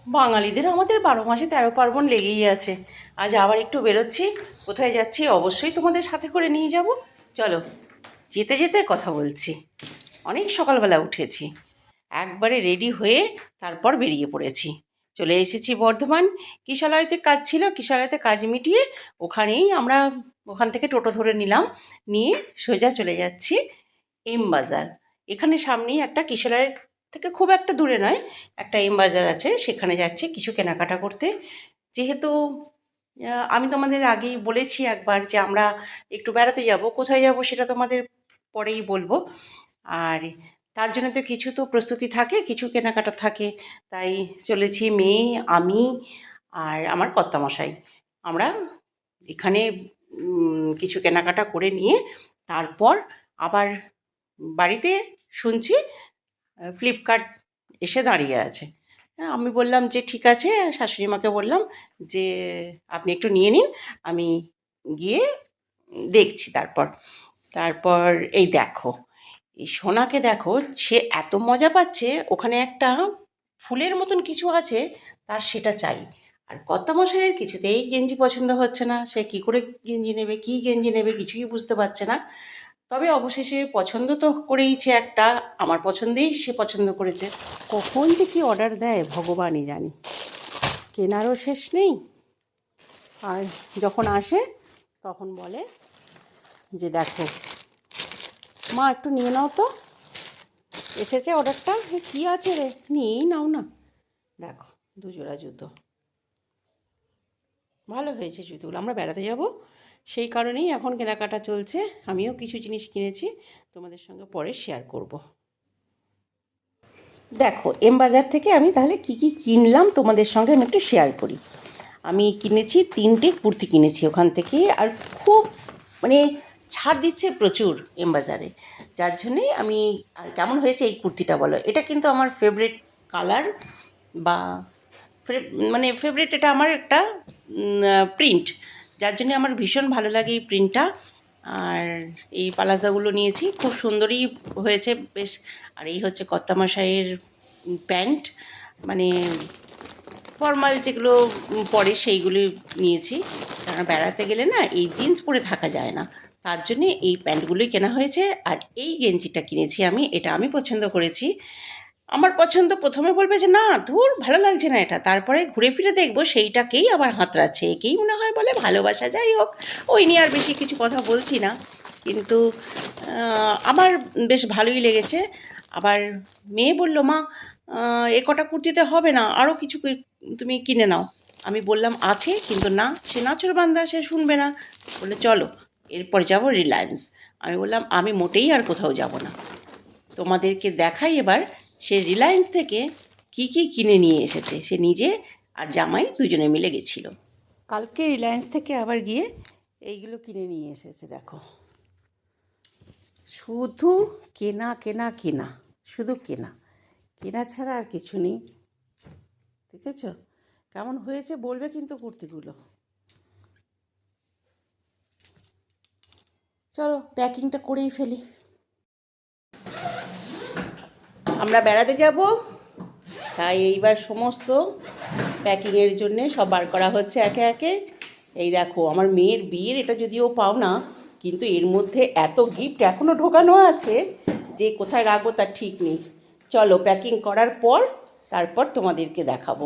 বাঙালিদের আমাদের 12 মাসে 13 পার্বণ লেগেই আছে। আজ আবার একটু বেরোচ্ছি। কোথায় যাচ্ছি অবশ্যই তোমাদের সাথে করে নিয়ে যাব। চলো, যেতে যেতে কথা বলছি। অনেক সকালবেলা উঠেছি, একবারে রেডি হয়ে তারপর বেরিয়ে পড়েছি। চলে এসেছি বর্ধমান। কিশালয়তে কাজ ছিল, কিশালয়তে কাজ মিটিয়ে ওখানেই আমরা ওখান থেকে টোটো ধরে নিলাম, নিয়ে সোজা চলে যাচ্ছি এম বাজার। এখানে সামনেই একটা, কিশোরের থেকে খুব একটা দূরে নয়, একটা এম বাজার আছে, সেখানে যাচ্ছি কিছু কেনাকাটা করতে। যেহেতু আমি তোমাদের আগেই বলেছি একবার যে আমরা একটু বেড়াতে যাব, কোথায় যাব সেটা তোমাদের পরেই বলবো। আর তার জন্য তো কিছু তো প্রস্তুতি থাকে, কিছু কেনাকাটা থাকে। তাই চলেছি মেয়ে, আমি আর আমার কর্তামশাই। আমরা এখানে কিছু কেনাকাটা করে নিয়ে তারপর আবার বাড়িতে শুনছি ফ্লিপকার্ট এসে দাঁড়িয়ে আছে। হ্যাঁ, আমি বললাম যে ঠিক আছে, শাশুড়ি মাকে বললাম যে আপনি একটু নিয়ে নিন, আমি গিয়ে দেখছি। তারপর তারপর এই দেখো, এই সোনাকে দেখো, সে এত মজা পাচ্ছে। ওখানে একটা ফুলের মতন কিছু আছে, তার সেটা চাই। আর কর্তামশাইয়ের কিছুতেই গেঞ্জি পছন্দ হচ্ছে না। সে কি করে গেঞ্জি নেবে, কি গেঞ্জি নেবে, কিছুই বুঝতে পারছে না। তবে অবশেষে পছন্দ তো করেইছে একটা, আমার পছন্দেই সে পছন্দ করেছে। কখন যে কি অর্ডার দেয় ভগবানই জানি, কেনারও শেষ নেই। আর যখন আসে তখন বলে যে দেখো মা, একটু নিয়ে নাও তো, এসেছে অর্ডারটা, কী আছে রে, নিয়েই নাও না। দেখো, দুজোড়া জুতো, ভালো হয়েছে জুতোগুলো। আমরা বেড়াতে যাব, সেই কারণেই এখন কেনাকাটা চলছে। আমিও কিছু জিনিস কিনেছি, তোমাদের সঙ্গে পরে শেয়ার করব। দেখো, এম বাজার থেকে আমি তাহলে কি কি কিনলাম তোমাদের সঙ্গে আমি একটু শেয়ার করি। আমি কিনেছি 3টে কুর্তি কিনেছি ওখান থেকে। আর খুব মানে ছাড় দিচ্ছে প্রচুর এম বাজারে, যার জন্যে আমি, আর কেমন হয়েছে এই কুর্তিটা বলো। এটা কিন্তু আমার ফেভারিট কালার, বা মানে ফেভারিট, এটা আমার একটা প্রিন্ট, যার জন্য আমার ভীষণ ভালো লাগে এই প্রিন্টটা। আর এই পালাজাগুলো নিয়েছি, খুব সুন্দরই হয়েছে বেশ। আর এই হচ্ছে কর্তামশাইয়ের প্যান্ট, মানে ফর্মাল যেগুলো পরে সেইগুলি নিয়েছি। কারণ বেড়াতে গেলে না এই জিন্স পরে থাকা যায় না, তার জন্যে এই প্যান্টগুলোই কেনা হয়েছে। আর এই গেঞ্জিটা কিনেছি আমি, এটা আমি পছন্দ করেছি। আমার পছন্দ প্রথমে বলবে যে না ধুর ভালো লাগছে না এটা, তারপরে ঘুরে ফিরে দেখবো সেইটাকেই আবার হাতড়াচ্ছে, একেই মনে হয় বলে ভালোবাসা। যাই হোক, ওই নিয়ে আর বেশি কিছু কথা বলছি না। কিন্তু আমার বেশ ভালোই লেগেছে। আবার মেয়ে বলল, মা এ কটা কুর্তিতে হবে না, আরও কিছু তুমি কিনে নাও। আমি বললাম আছে, কিন্তু না, সে নাছোড়বান্দা, সে শুনবে না। বলে চলো এরপর যাব রিলায়েন্স। আমি বললাম আমি মোটেই আর কোথাও যাব না, তোমাদেরকে দেখাই এবার সে রিলায়েন্স থেকে কি কি কিনে নিয়ে এসেছে। সে নিজে আর জামাই দুজনে মিলে গেছিল কালকে রিলায়েন্স থেকে, আবার গিয়ে এইগুলো কিনে নিয়ে এসেছে। দেখো, শুধু কেনা কেনা কেনা, শুধু কেনা, কেনা ছাড়া আর কিছু নেই। ঠিক আছে, কেমন হয়েছে বলবে কিন্তু কুর্তিগুলো। চলো প্যাকিংটা করেই ফেলি। আমরা বেড়াতে যাব, তাই এইবার সমস্ত প্যাকিংয়ের জন্যে সব বার করা হচ্ছে একে একে। এই দেখো, আমার মেয়ের বিয়ের, এটা যদিও পাও না, কিন্তু এর মধ্যে এত গিফট এখনও ঢোকানো আছে যে কোথায় রাখবো তার ঠিক নেই। চলো প্যাকিং করার পর তারপর তোমাদেরকে দেখাবো।